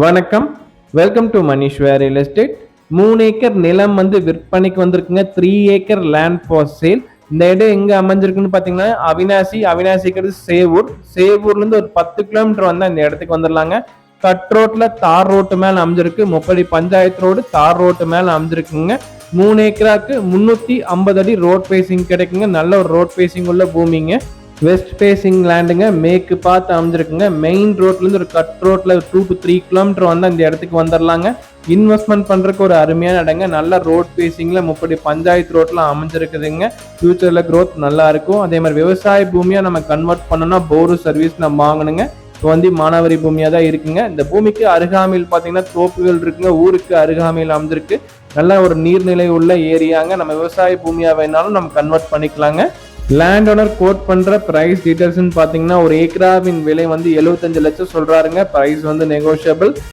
வணக்கம். Welcome to Manishwar real estate. 3 acre நிலம் வந்து விற்பனைக்கு வந்திருக்குங்க. 3 ஏக்கர் லேண்ட் ஃபார் சேல். இந்த இடம் எங்க அமைஞ்சிருக்குன்னு பாத்தீங்கன்னா அவினாசிக்கு சேவூர்ல இருந்து ஒரு 10 கிலோமீட்டர் வந்தா இந்த இடத்துக்கு வந்துடலாங்க. கட் ரோட்ல தார் ரோட்டு மேல அமைஞ்சிருக்கு. முப்படி பஞ்சாயத்து ரோடு தார் ரோட்டு மேல அமைஞ்சிருக்குங்க. 3 ஏக்கராக்கு 350 அடி ரோட் பேசிங் கிடைக்குங்க. நல்ல ஒரு ரோட் பேசிங் உள்ள பூமிங்க. West facing லேண்டுங்க. மேற்கு பார்த்து அமைஞ்சிருக்குங்க. மெயின் ரோட்ல இருந்து ஒரு கட் ரோட்ல 2 to 3 கிலோமீட்டர் வந்தா இந்த இடத்துக்கு வந்துடலாங்க. இன்வெஸ்ட்மெண்ட் பண்றதுக்கு ஒரு அருமையான இடங்க. நல்ல ரோட் பேசிங்ல முப்படி பஞ்சாயத்து ரோட்ல அமைஞ்சிருக்குதுங்க. ஃபியூச்சர்ல growth நல்லா இருக்கும். அதே மாதிரி விவசாய பூமியா நம்ம கன்வெர்ட் பண்ணோம்னா போரு சர்வீஸ் நம்ம வாங்கணுங்க. இப்போ வந்து மானாவாரி பூமியா தான் இருக்குங்க. இந்த பூமிக்கு அருகாமையில் பாத்தீங்கன்னா தோப்புகள் இருக்குங்க. ஊருக்கு அருகாமையில் அமைஞ்சிருக்கு. நல்ல ஒரு நீர்நிலை உள்ள ஏரியாங்க. நம்ம விவசாய பூமியா வேணாலும் நம்ம கன்வெர்ட் பண்ணிக்கலாங்க. லேண்ட் ஓனர் கோட் பண்ற பிரைஸ் டீடைல்ஸ்னு பாத்தீங்கன்னா ஒரு ஏக்கராவின் விலை வந்து 75 லட்சம் சொல்றாருங்க. பிரைஸ் வந்து நெகோஷியபிள்.